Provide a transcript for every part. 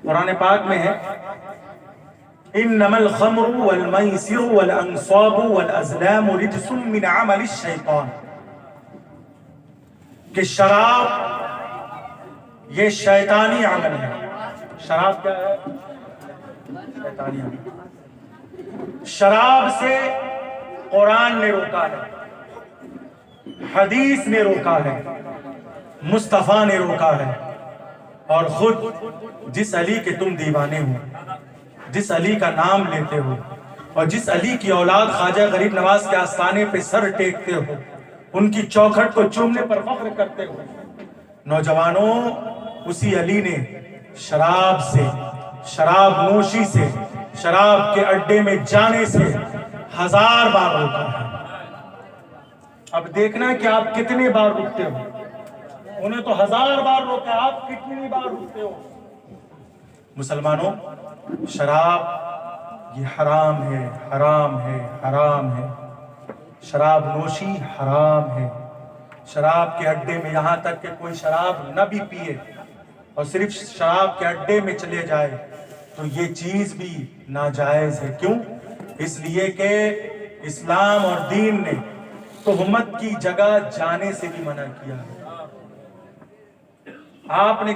قرآن پاک میں ہے انما الخمر والمیسر والانصاب والازلام رجس من عمل الشیطان، کہ شراب یہ شیطانی عمل ہے۔ شراب کیا ہے؟ شیطانی عمل۔ شراب سے قرآن نے روکا ہے، حدیث نے روکا ہے، مصطفیٰ نے روکا ہے، اور خود جس علی کے تم دیوانے ہو، جس علی کا نام لیتے ہو، اور جس علی کی اولاد خواجہ غریب نواز کے آستانے پہ سر ٹیکتے ہو، ان کی چوکھٹ کو چومنے پر فخر کرتے ہو، نوجوانوں اسی علی نے شراب سے، شراب نوشی سے، شراب کے اڈے میں جانے سے 1000 بار روکا ہے۔ اب دیکھنا ہے کہ آپ کتنے بار رکتے ہو۔ انہیں تو 1000 بار روکا، آپ کتنی بار رکتے ہو؟ مسلمانوں، شراب یہ حرام ہے، حرام ہے، حرام ہے۔ شراب نوشی حرام ہے۔ شراب کے اڈے میں یہاں تک کہ کوئی شراب نہ بھی پیے اور صرف شراب کے اڈے میں چلے جائے تو یہ چیز بھی ناجائز ہے۔ کیوں؟ اس لیے کہ اسلام اور دین نے تہمت کی جگہ جانے سے بھی منع کیا ہے۔ آپ نے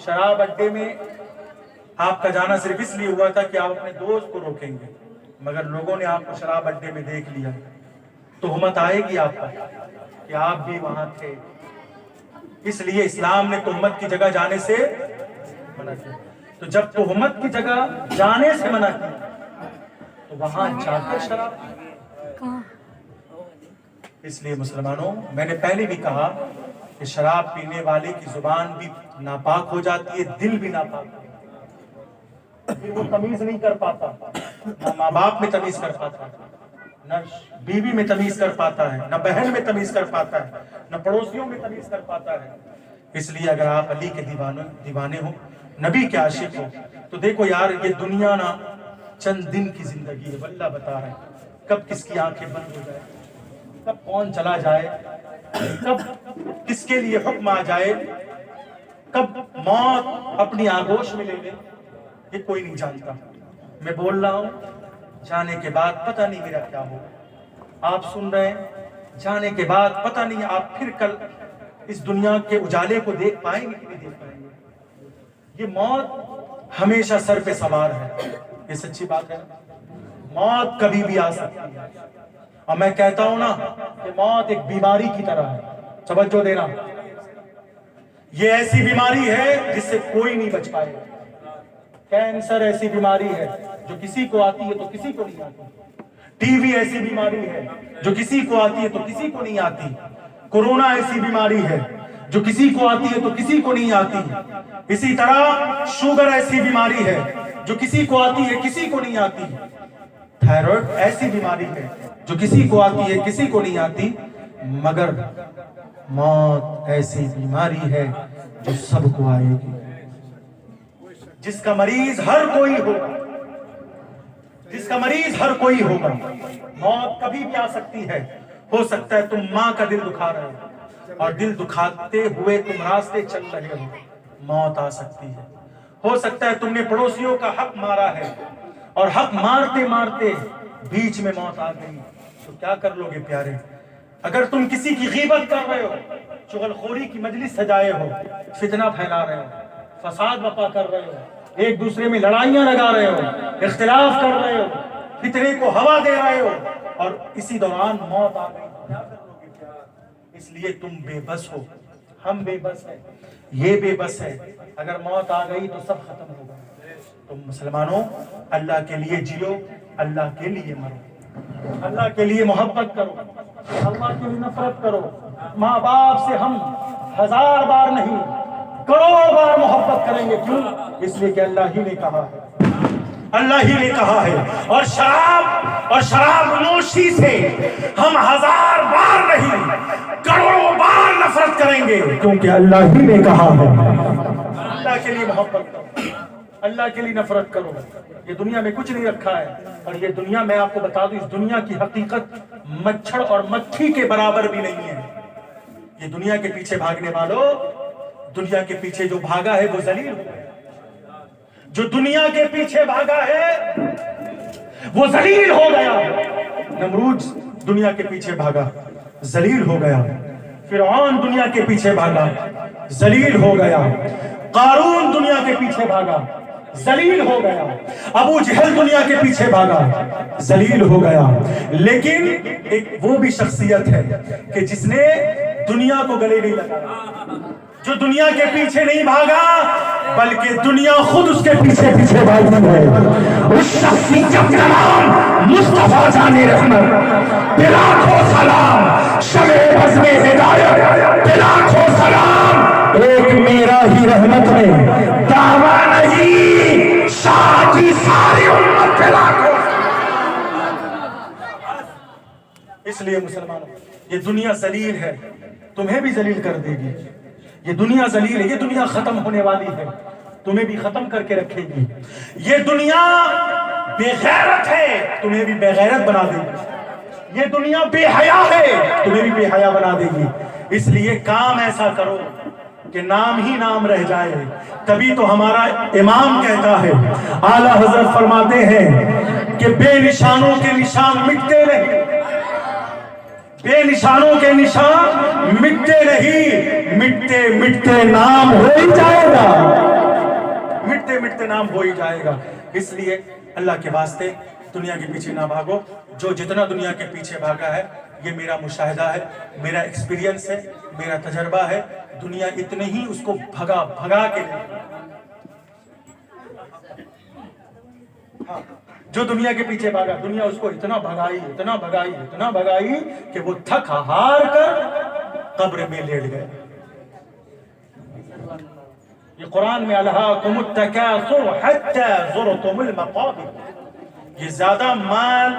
شراب اڈے میں آپ کا جانا صرف اس لیے ہوا تھا کہ آپ اپنے دوست کو روکیں گے، مگر لوگوں نے آپ کو شراب اڈے میں دیکھ لیا، تہمت آئے گی آپ پر کہ آپ بھی وہاں تھے۔ اس لیے اسلام نے تہمت کی جگہ جانے سے منع کیا۔ تو جب تہمت کی جگہ جانے سے منع کیا تو وہاں جا کر شراب۔ اس لیے مسلمانوں، میں نے پہلے بھی کہا کہ شراب پینے والے کی زبان بھی ناپاک ہو جاتی ہے، دل بھی ناپاک ہو جاتا ہے۔ وہ تمیز نہیں کر پاتا، نہ ماں باپ میں تمیز کر پاتا ہے، نہ بیوی میں تمیز کر پاتا ہے، نہ بہن میں تمیز کر پاتا ہے، نہ پڑوسیوں میں تمیز کر پاتا ہے۔ اس لیے اگر آپ علی کے دیوانے ہو، نبی کے عاشق ہو، تو دیکھو یار، یہ دنیا نا چند دن کی زندگی ہے، واللہ بتا رہے ہیں کب کس کی آنکھیں بند ہو جائے، کب کون چلا جائے، کب کس کے لیے حکم آ جائے، کب موت اپنی آغوش میں لے لے، یہ کوئی نہیں جانتا۔ میں بول رہا ہوں، جانے کے بعد پتہ نہیں میرا کیا ہوگا۔ آپ سن رہے ہیں، جانے کے بعد پتہ نہیں آپ پھر کل اس دنیا کے اجالے کو دیکھ پائیں گے کہ نہیں دیکھ پائیں گے۔ یہ موت ہمیشہ سر پہ سوار ہے، یہ سچی بات ہے۔ موت کبھی بھی آ سکتی ہے، اور میں کہتا ہوں نا کہ موت ایک بیماری کی طرح ہے، توجہ دینا۔ یہ ایسی بیماری ہے جس سے کوئی نہیں بچ پائے گا۔ کینسر ایسی بیماری ہے جو کسی کو آتی ہے تو کسی کو نہیں آتی۔ ٹی وی ایسی بیماری ہے جو کسی کو آتی ہے تو کسی کو نہیں آتی۔ کورونا ایسی بیماری ہے جو کسی کو آتی ہے تو کسی کو نہیں آتی۔ اسی طرح شوگر ایسی بیماری ہے جو کسی کو آتی ہے کسی کو نہیں آتی۔ تھائرائیڈ ایسی بیماری ہے جو کسی کو آتی ہے کسی کو نہیں آتی، مگر موت ایسی بیماری ہے جو سب کو آئے گی، جس کا مریض ہر کوئی ہوگا، جس کا مریض ہر کوئی ہوگا۔ موت کبھی بھی آ سکتی ہے۔ ہو سکتا ہے تم ماں کا دل دکھا رہے ہو اور دل دکھاتے ہوئے تم راستے چل رہے ہو، موت آ سکتی ہے۔ ہو سکتا ہے تم نے پڑوسیوں کا حق مارا ہے اور حق مارتے مارتے بیچ میں موت آ گئی، تو کیا کر لو گے پیارے؟ اگر تم کسی کی غیبت کر رہے ہو، چغل خوری کی مجلس سجائے ہو، فتنہ پھیلا رہے ہو، فساد برپا کر رہے ہو، ایک دوسرے میں لڑائیاں لگا رہے ہو، اختلاف کر رہے ہو، فتنے کو ہوا دے رہے ہو، اور اسی دوران موت آ گئی، کیا کر لو گے پیارے؟ اس لیے تم بے بس ہو، ہم بے بس ہیں، یہ بے بس ہے۔ اگر موت آ گئی تو سب ختم ہوگا۔ تم مسلمانوں، اللہ کے لیے جیو، اللہ کے لیے مرو، اللہ کے لیے محبت کرو، اللہ کے لیے نفرت کرو۔ ماں باپ سے ہم 1000 بار نہیں، کروڑ بار محبت کریں گے۔ کیوں؟ اس لیے کہ اللہ ہی نے کہا ہے، اللہ ہی نے کہا ہے۔ اور شراب نوشی سے ہم 1000 بار نہیں، کروڑوں بار نفرت کریں گے، کیونکہ اللہ ہی نے کہا ہے۔ اللہ کے لیے محبت کرو، اللہ کے لیے نفرت کرو۔ یہ دنیا میں کچھ نہیں رکھا ہے، اور یہ دنیا، میں آپ کو بتا دوں، اس دنیا کی حقیقت مچھر اور مکھی کے برابر بھی نہیں ہے۔ یہ دنیا کے پیچھے بھاگنے والوں، دنیا کے پیچھے جو بھاگا ہے وہ ذلیل ہو گیا، جو دنیا کے پیچھے بھاگا ہے وہ ذلیل ہو گیا. نمرود دنیا کے پیچھے بھاگا، ذلیل ہو گیا. فرعون دنیا کے پیچھے بھاگا، ذلیل ہو گیا. قارون دنیا کے پیچھے بھاگا، ذلیل ہو گیا. ابو جہل دنیا کے پیچھے بھاگا، ذلیل ہو گیا. لیکن ایک وہ بھی شخصیت ہے کہ جس نے دنیا کو گلے نہیں لگایا، جو دنیا کے پیچھے نہیں بھاگا بلکہ دنیا خود اس کے پیچھے پیچھے بھاگی ہے. اس شخصیت کا نام مصطفیٰ جان رحمت. لاکھوں سلام شمع بزم ہدایت، لاکھوں سلام ایک میرا ہی رحمت میں دعویٰ نہیں، شاہ کی ساری امت پہ لاکھوں. اس لیے مسلمانوں یہ دنیا ذلیل ہے، تمہیں بھی ذلیل کر دے گی. یہ دنیا ذلیل ہے، یہ دنیا ختم ہونے والی ہے، تمہیں بھی ختم کر کے رکھے گی. یہ دنیا بے غیرت ہے، تمہیں بھی بے غیرت بنا دے گی. یہ دنیا بے حیا ہے، تمہیں بھی بے حیا بنا دے گی. اس لیے کام ایسا کرو کہ نام ہی نام رہ جائے. تبھی تو ہمارا امام کہتا ہے، اعلیٰ حضرت فرماتے ہیں کہ بے نشانوں کے نشان مٹتے نہیں، بے نشانوں کے نشان مٹتے نہیں، مٹتے مٹتے نام ہو ہی جائے گا، مٹتے مٹتے نام ہو ہی جائے گا. اس لیے اللہ کے واسطے دنیا کے پیچھے نہ بھاگو. جو جتنا دنیا کے پیچھے بھاگا ہے یہ میرا مشاہدہ ہے، میرا ایکسپیرینس ہے، میرا تجربہ ہے. دنیا اتنے ہی اس کو بھگا کے جو دنیا کے پیچھے بھاگا، دنیا اس کو اتنا بھگائی اتنا بھگائی اتنا بھگائی کہ وہ تھک ہار کر قبر میں لیٹ گئے. یہ قرآن میں الہاکم التکاثر حتی زرتم المقابر. یہ زیادہ مال،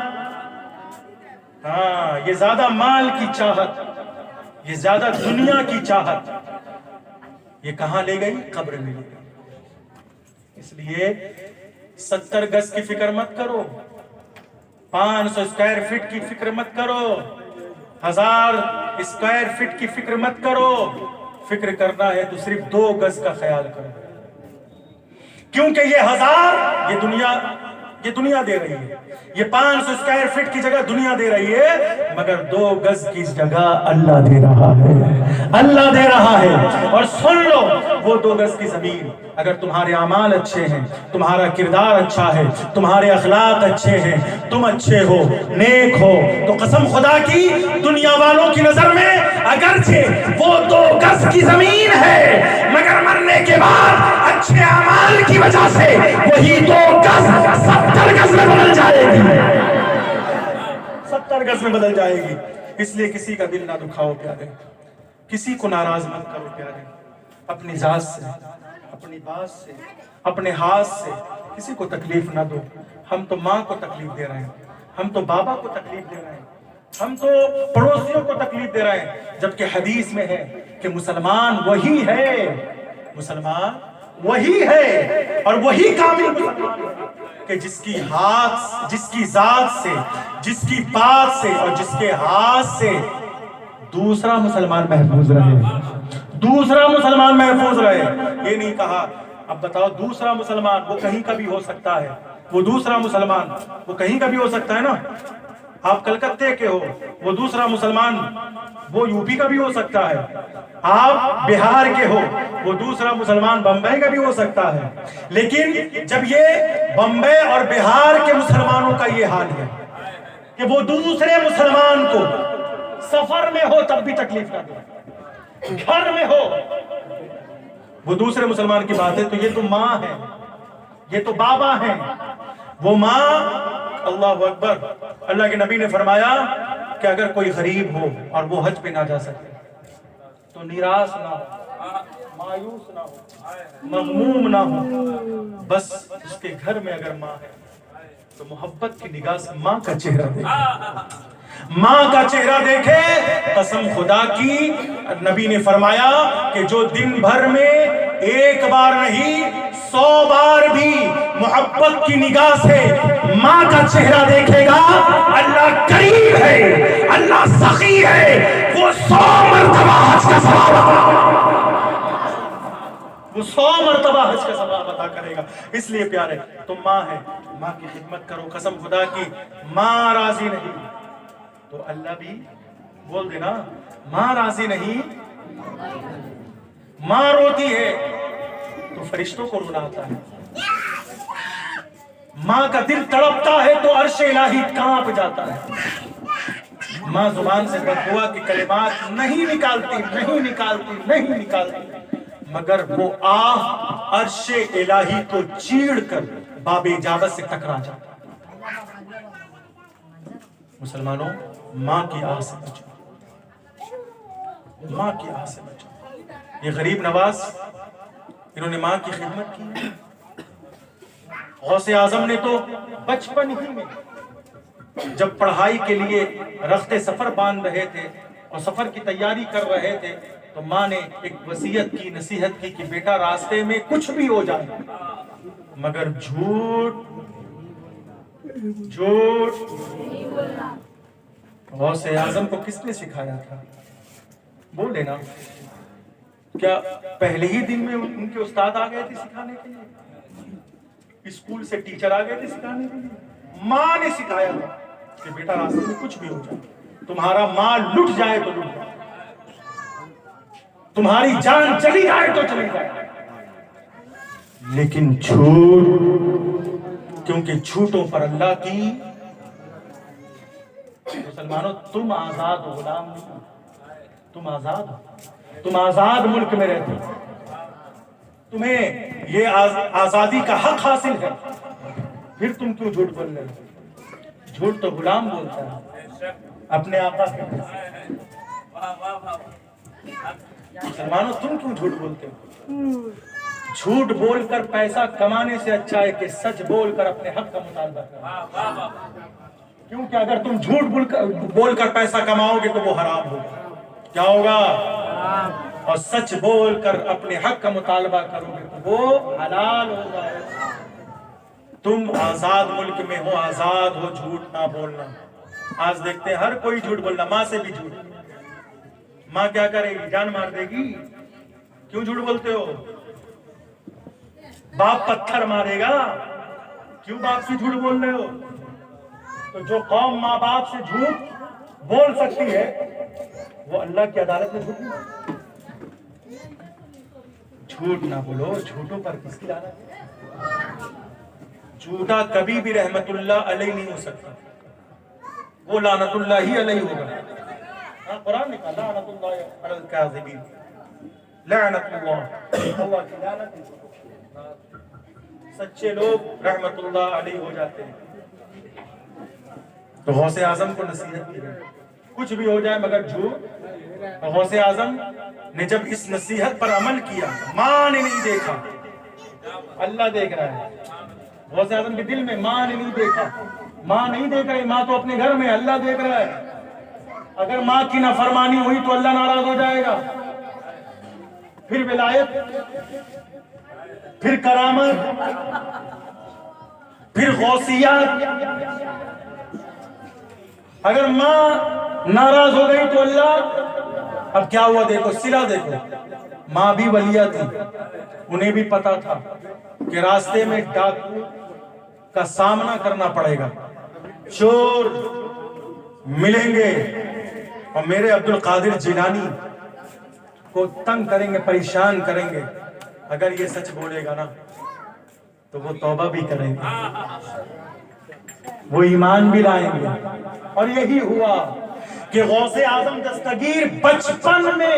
یہ زیادہ مال کی چاہت، یہ زیادہ دنیا کی چاہت یہ کہاں لے گئی؟ قبر میں لے گئی. اس لیے 70 گز کی فکر مت کرو، 500 اسکوائر فٹ کی فکر مت کرو، 1000 اسکوائر فٹ کی فکر مت کرو. فکر کرنا ہے تو صرف 2 گز کا خیال کرو، کیونکہ یہ 1000 یہ دنیا دے رہی ہے. یہ 500 اسکوائر فٹ کی جگہ دنیا دے رہی ہے، مگر 2 گز کی جگہ اللہ دے رہا ہے، اللہ دے رہا ہے. اور سن لو، وہ 2 گز کی زمین اگر تمہارے اعمال اچھے ہیں، تمہارا کردار اچھا ہے، تمہارے اخلاق اچھے ہیں، تم اچھے ہو، نیک ہو، تو قسم خدا کی دنیا والوں کی نظر میں اگرچہ وہ 2 گز کی زمین ہے، مگر مرنے کے بعد اچھے اعمال کی وجہ سے وہی 2 گز 70 گز میں بدل جائے گی، 70 گز میں بدل جائے گی. اس لیے کسی کا دل نہ دکھاؤ پیارے، کسی کو ناراض مت کرو پیارے. اپنی ذات سے، اپنی بات سے، اپنے ہاتھ سے کسی کو تکلیف نہ دو. ہم تو ماں کو تکلیف دے رہے ہیں، ہم تو بابا کو تکلیف دے رہے ہیں، ہم تو پڑوسیوں کو تکلیف دے رہے ہیں. جبکہ حدیث میں ہے کہ مسلمان وہی ہے، مسلمان وہی ہے اور وہی کامل مسلمان ہے کہ جس کی ہاتھ، جس کی ذات سے، جس کی بات سے اور جس کے ہاتھ سے دوسرا مسلمان محفوظ رہے، دوسرا مسلمان محفوظ رہے. یہ نہیں کہا اب بتاؤ دوسرا مسلمان وہ کہیں کا بھی ہو سکتا ہے، وہ دوسرا مسلمان وہ کہیں کا بھی ہو سکتا ہے نا. آپ کلکتے کے ہو، وہ دوسرا مسلمان وہ یو پی کا بھی ہو سکتا ہے. آپ بہار کے ہو، وہ دوسرا مسلمان بمبئی کا بھی ہو سکتا ہے. لیکن جب یہ بمبئی اور بہار کے مسلمانوں کا یہ حال ہے کہ وہ دوسرے مسلمان کو سفر میں ہو تب بھی تکلیف نہ دے، گھر میں ہو، وہ دوسرے مسلمان کی بات ہے. تو یہ تو ماں ہے، یہ تو بابا ہیں. وہ ماں، اللہ اکبر، اللہ کے نبی نے فرمایا کہ اگر کوئی غریب ہو اور وہ حج پہ نہ جا سکے تو نراش نہ ہو، مایوس نہ ہو، مغموم نہ ہو. بس اس کے گھر میں اگر ماں ہے تو محبت کی نگاہ سے ماں کا چہرہ دیکھے، ماں کا چہرہ دیکھے. قسم خدا کی نبی نے فرمایا کہ جو دن بھر میں 1 بار نہیں 100 بار بھی محبت کی نگاہ سے ماں کا چہرہ دیکھے گا، اللہ کریم ہے، اللہ سخی ہے، وہ 100 مرتبہ حج کا ثواب. وہ 100 مرتبہ حج کا ثواب عطا کرے گا. اس لیے پیارے تم ماں ہے، ماں کی خدمت کرو. قسم خدا کی ماں راضی نہیں تو اللہ بھی بول دینا ماں راضی نہیں. ماں روتی ہے تو فرشتوں کو رونا آتا ہے. ماں کا دل تڑپتا ہے تو عرش الہی کانپ جاتا ہے. ماں زبان سے بددعا کی کلمات نہیں نکالتی مگر وہ آہ عرش الہی کو چیڑ کر باب اجابت سے ٹکرا جاتا ہے. مسلمانوں ماں کی آہ سے بچو، ماں کی آہ سے بچو. یہ غریب نواز انہوں نے ماں کی خدمت کی. غوث اعظم نے تو بچپن ہی میں جب پڑھائی کے لیے رخت سفر باندھ رہے تھے اور سفر کی تیاری کر رہے تھے تو ماں نے ایک وصیت کی، نصیحت کی کہ بیٹا راستے میں کچھ بھی ہو جائے مگر جھوٹ. غوث اعظم کو کس نے سکھایا تھا؟ بولے نا، کیا پہلے ہی دن میں ان کے استاد آ گئے تھے سکھانے کے لیے؟ اسکول سے ٹیچر آ گئے تھے سکھانے کے لیے؟ ماں نے سکھایا تھا کہ بیٹا راستے میں کچھ بھی ہو جائے، تمہارا ماں لٹ جائے تو لٹ جائے، تمہاری جان چلی جائے تو چلی جائے، لیکن جھوٹ، کیونکہ جھوٹوں پر اللہ کی. مسلمانوں تم آزاد ہو، غلام نہیں. تم آزاد ہو، تم آزاد ملک میں رہتے ہو، تمہیں یہ آزادی کا حق حاصل ہے، پھر تم کیوں جھوٹ بول رہے ہو؟ جھوٹ تو غلام بولتا ہے اپنے آقا کے. مسلمانوں تم کیوں جھوٹ بولتے ہو؟ جھوٹ بول کر پیسہ کمانے سے اچھا ہے کہ سچ بول کر اپنے حق کا مطالبہ کرو. کیونکہ اگر تم جھوٹ بول کر پیسہ کماؤ گے تو وہ حرام ہوگا. کیا ہوگا؟ اور سچ بول کر اپنے حق کا مطالبہ کرو گے تو وہ حلال ہوگا. تم آزاد ملک میں ہو، آزاد ہو جھوٹ نہ بولنا. آج دیکھتے ہیں ہر کوئی جھوٹ بولنا، ماں سے بھی جھوٹ. ماں کیا کرے گی؟ جان مار دے گی. کیوں جھوٹ بولتے ہو؟ باپ پتھر مارے گا، کیوں باپ سے جھوٹ بول رہے ہو؟ تو جو قوم ماں باپ سے جھوٹ بول سکتی ہے وہ اللہ کی عدالت میں جھوٹ نہیں. جھوٹ نہ بولو، جھوٹوں پر کس کی لعنت ہے؟ جھوٹا کبھی بھی رحمت اللہ علیہ نہیں ہو سکتا، وہ لعنت اللہ ہی علیہ ہوگا. قرآن نے کہا لعنت اللہ علی الکاذبین، لعنت اللہ کی لعنت. سچے لوگ رحمت اللہ علیہ ہو جاتے ہیں. تو غوث اعظم کو نصیحت کی کچھ بھی ہو جائے مگر جھوٹ. غوث اعظم نے جب اس نصیحت پر عمل کیا، ماں نے نہیں دیکھا، اللہ دیکھ رہا ہے. غوث اعظم کے دل میں ماں نے نہیں دیکھا، ماں نہیں دیکھ رہی، ماں تو اپنے گھر میں، اللہ دیکھ رہا ہے. اگر ماں کی نافرمانی ہوئی تو اللہ ناراض ہو جائے گا. پھر ولایت، پھر کرامت، پھر غوثیات. اگر ماں ناراض ہو گئی تو اللہ، اب کیا ہوا دیکھو، صلہ دیکھو. ماں بھی ولیہ تھی، انہیں بھی پتا تھا کہ راستے میں ڈاکو کا سامنا کرنا پڑے گا، چور ملیں گے اور میرے عبد القادر جیلانی کو تنگ کریں گے، پریشان کریں گے. اگر یہ سچ بولے گا نا تو وہ توبہ بھی کریں گے، وہ ایمان بھی لائیں گے. اور یہی ہوا کہ غوث اعظم دستگیر بچپن میں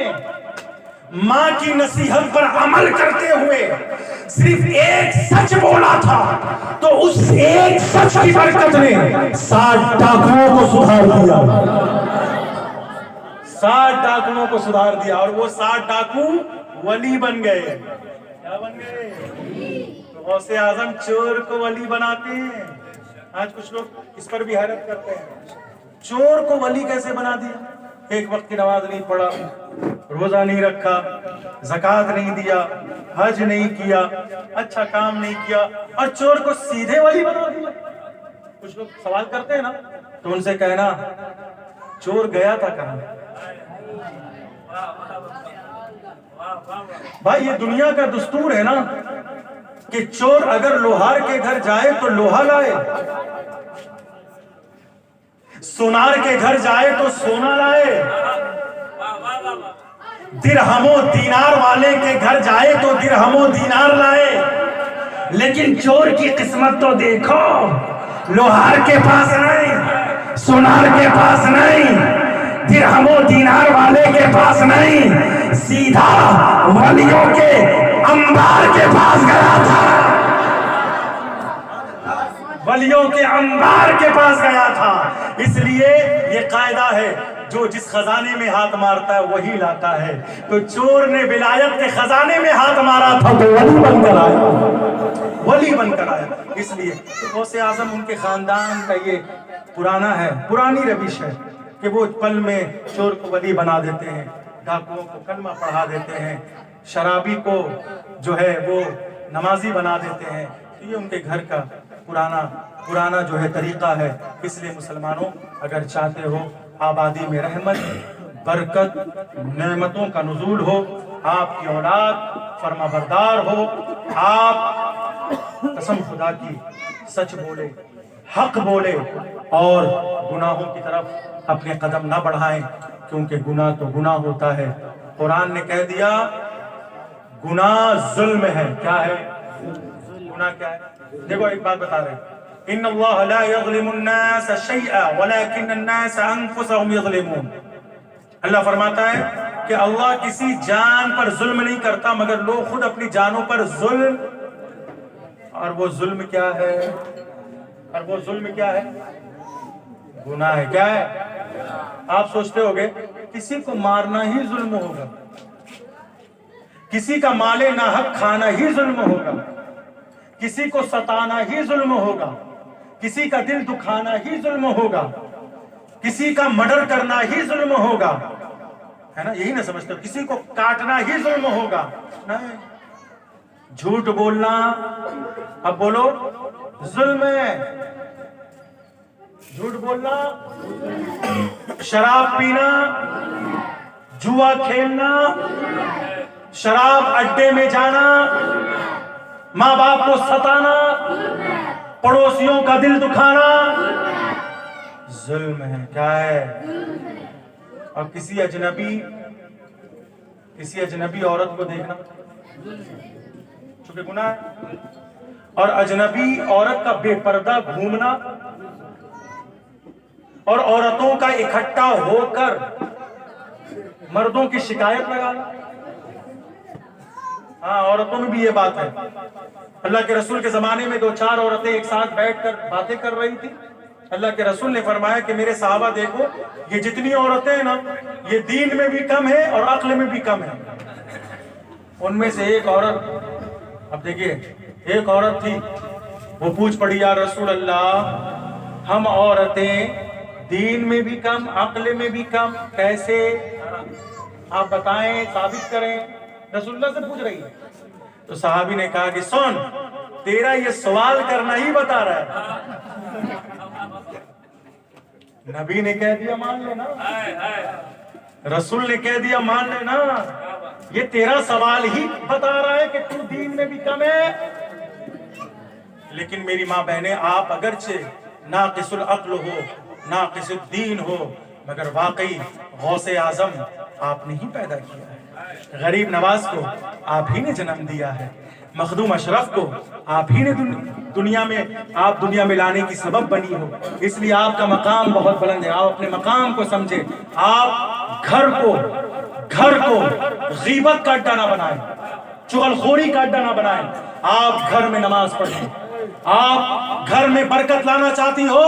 ماں کی نصیحت پر عمل کرتے ہوئے صرف ایک سچ بولا تھا تو اس ایک سچ کی برکت نے 60 ڈاکوؤں کو سدھار دیا. 60 ڈاکوؤں کو سدھار دیا اور وہ 60 ڈاکو ولی بن گئے. کیا بن گئے؟ غوث اعظم چور کو ولی بناتے ہیں. آج کچھ لوگ اس پر بھی حیرت کرتے ہیں، چور کو ولی کیسے بنا دیا؟ ایک وقت کی نماز نہیں پڑھا، روزہ نہیں رکھا، زکوٰۃ نہیں دیا، حج نہیں کیا، اچھا کام نہیں کیا، اور چور کو سیدھے ولی بنا دیا. کچھ لوگ سوال کرتے ہیں نا تو ان سے کہنا چور گیا تھا کہاں؟ بھائی یہ دنیا کا دستور ہے نا کہ چور اگر لوہار کے گھر جائے تو لوہا لائے، سونار کے گھر جائے تو سونا لائے، درہم و دینار والے کے گھر جائے تو درہم و دینار لائے، لیکن چور کی قسمت تو دیکھو، لوہار کے پاس نہیں، سونار کے پاس نہیں، درہم و دینار والے کے پاس نہیں، سیدھا ولیوں کے انبار کے پاس گیا تھا، ولیوں کے انبار کے پاس گیا تھا۔ اس لیے یہ قاعدہ ہے، جو جس خزانے میں ہاتھ مارتا ہے وہی لاتا ہے۔ تو چور نے ولایت کے خزانے میں ہاتھ مارا تھا تو ولی بن کر آیا، ولی بن کر آیا۔ اس لیے غوث اعظم ان کے خاندان کا یہ پرانا ہے، پرانی روش ہے کہ وہ پل میں چور کو ولی بنا دیتے ہیں، ڈاکوؤں کو کلمہ پڑھا دیتے ہیں، شرابی کو جو ہے وہ نمازی بنا دیتے ہیں۔ تو یہ ان کے گھر کا پرانا جو ہے طریقہ ہے۔ اس لیے مسلمانوں اگر چاہتے ہو آبادی میں رحمت، برکت، نعمتوں کا نزول ہو، آپ کی اولاد فرما بردار ہو، آپ قسم خدا کی سچ بولے، حق بولے اور گناہوں کی طرف اپنے قدم نہ بڑھائیں، کیونکہ گناہ تو گناہ ہوتا ہے۔ قرآن نے کہہ دیا گناہ ظلم ہے۔ کیا ہے گناہ؟ کیا ہے؟ دیکھو ایک بات بتا رہے ہیں، ان اللہ لا یظلم الناس شیئا ولکن الناس انفسهم یظلمون۔ اللہ فرماتا ہے کہ اللہ کسی جان پر ظلم نہیں کرتا مگر لوگ خود اپنی جانوں پر ظلم، اور وہ ظلم کیا ہے؟ اور وہ ظلم کیا ہے؟ گناہ ہے۔ کیا ہے؟ آپ سوچتے ہوگے کسی کو مارنا ہی ظلم ہوگا، کسی کا مال ناحق کھانا ہی ظلم ہوگا، کسی کو ستانا ہی ظلم ہوگا، کسی کا دل دکھانا ہی ظلم ہوگا، کسی کا مرڈر کرنا ہی ظلم ہوگا، ہے نا؟ یہی نہ سمجھتے ہو؟ کسی کو کاٹنا ہی ظلم ہوگا؟ نہیں، جھوٹ بولنا، اب بولو، ظلم ہے۔ جھوٹ بولنا، شراب پینا، جوا کھیلنا، شراب اڈے میں جانا، ماں باپ کو ستانا، پڑوسیوں کا دل دکھانا ظلم ہے۔ کیا ہے؟ اور کسی اجنبی عورت کو دیکھنا چونکہ گناہ ہے، اور اجنبی عورت کا بے پردہ گھومنا، اور عورتوں کا اکٹھا ہو کر مردوں کی شکایت لگانا۔ ہاں، عورتوں میں بھی یہ بات ہے۔ اللہ کے رسول کے زمانے میں 2-4 عورتیں ایک ساتھ بیٹھ کر باتیں کر رہی تھی۔ اللہ کے رسول نے فرمایا کہ میرے صحابہ دیکھو، یہ جتنی عورتیں ہیں نا، یہ دین میں بھی کم ہے اور عقل میں بھی کم ہے۔ ان میں سے ایک عورت، اب دیکھیے، ایک عورت تھی، وہ پوچھ پڑی، یا رسول اللہ، ہم عورتیں دین میں بھی کم، عقل میں بھی کم، کیسے؟ آپ بتائیں، ثابت کریں۔ رسول اللہ سے پوچھ رہی ہے تو صحابی نے کہا کہ سن، تیرا یہ سوال کرنا ہی بتا رہا ہے۔ نبی نے کہہ دیا مان لینا، رسول نے کہہ دیا مان لینا، یہ تیرا سوال ہی بتا رہا ہے کہ تو دین میں بھی کم ہے۔ لیکن میری ماں بہنیں، آپ اگرچہ ناقص العقل ہو، ناقص الدین ہو، مگر واقعی غوث اعظم آپ نے ہی پیدا کیا ہے، غریب نواز کو آپ ہی نے جنم دیا ہے، مخدوم اشرف کو آپ ہی نے دنیا میں لانے کی سبب بنی ہو۔ اس لیے آپ کا مقام بہت بلند ہے۔ آپ اپنے مقام کو سمجھے، آپ گھر کو غیبت کا اڈا نہ بنائیں، چغلخوری کا اڈا نہ بنائیں۔ آپ گھر میں نماز پڑھیں۔ آپ گھر میں برکت لانا چاہتی ہو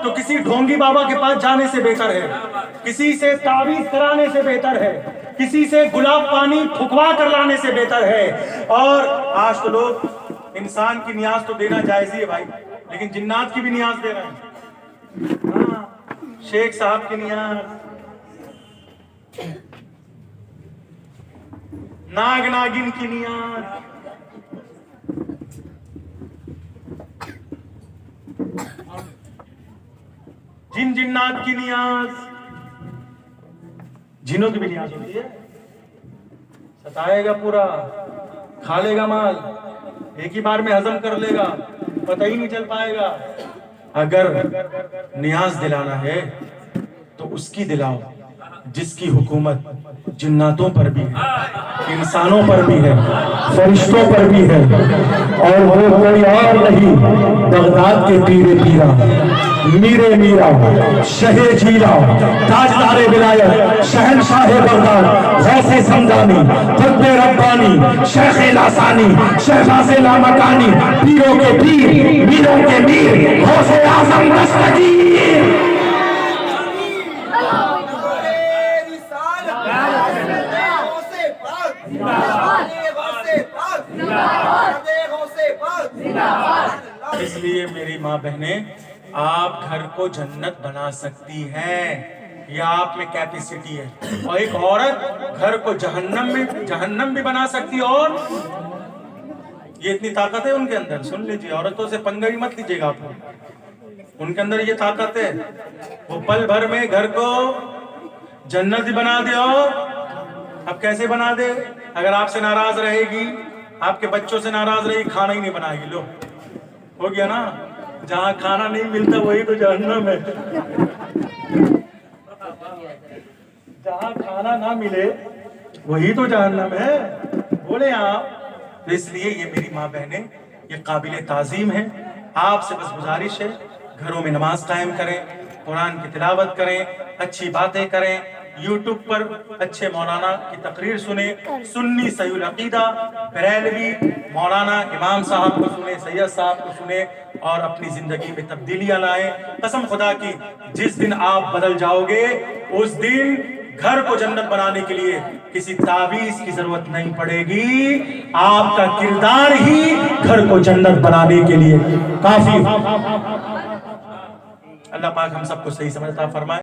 تو کسی ڈھونگی بابا کے پاس جانے سے بہتر ہے، کسی سے تعویذ کرانے سے بہتر ہے، کسی سے گلاب پانی پھکوا کر لانے سے بہتر ہے۔ اور آج تو لوگ انسان کی نیاز تو دینا جائز ہی ہے بھائی، لیکن جنات کی بھی نیاز دے رہے ہیں۔ ہاں، شیخ صاحب کی نیاز، ناگ ناگن کی نیاز، جن جنات کی نیاز، جنوں کی بھی نیاز ہوتی ہے۔ بتائے گا پورا، کھا لے گا مال، ایک ہی بار میں ہضم کر لے گا، پتہ ہی نہیں چل پائے گا۔ اگر نیاز دلانا ہے تو اس کی دلاؤ جس کی حکومت جناتوں پر بھی ہے، انسانوں پر بھی ہے، فرشتوں پر بھی ہے، اور وہ کوئی اور نہیں، بغداد کے پیرے پیرا، میرے میرا، شہ جیلا، تاجدار ولایت، شہنشاہ بغداد، غوث سمدانی، قطب ربانی، شیخ لاسانی، شہباز لامکانی، پیروں کے پیر، میروں کے میر، غوث اعظم دستگیر۔ اس لیے میری ماں بہنیں، آپ گھر کو جنت بنا سکتی ہیں، یہ آپ میں کیپیسٹی ہے، اور ایک عورت گھر کو جہنم بھی بنا سکتی ہے، اور یہ اتنی طاقت ہے ان کے اندر۔ سن لیجیے، عورتوں سے پنگا ہی مت لیجیے گا آپ، ان کے اندر یہ طاقت ہے، وہ پل بھر میں گھر کو جنت بھی بنا دے۔ اور اب کیسے بنا دے؟ اگر آپ سے ناراض رہے گی، آپ کے بچوں سے ناراض رہے گی، کھانا ہی نہیں بنائے گی۔ لو، ہو گیا نا؟ جہاں کھانا نہیں ملتا وہی تو جہنم ہے، جہاں کھانا نہ ملے وہی تو جہنم ہے، بولے آپ۔ تو اس لیے یہ میری ماں بہنیں، یہ قابل تعظیم ہے۔ آپ سے بس گزارش ہے، گھروں میں نماز قائم کریں، قرآن کی تلاوت کریں، اچھی باتیں کریں، یوٹیوب پر اچھے مولانا کی تقریر سنیں، سنی صحیح العقیدہ، بریلوی مولانا امام صاحب کو سنیں، سید صاحب کو سنیں، اور اپنی زندگی میں تبدیلیاں لائیں۔ قسم خدا کی، جس دن آپ بدل جاؤ گے، اس دن گھر کو جنت بنانے کے لیے کسی تعویذ کی ضرورت نہیں پڑے گی، آپ کا کردار ہی گھر کو جنت بنانے کے لیے کافی۔ اللہ پاک ہم سب کو صحیح سمجھ عطا فرمائے۔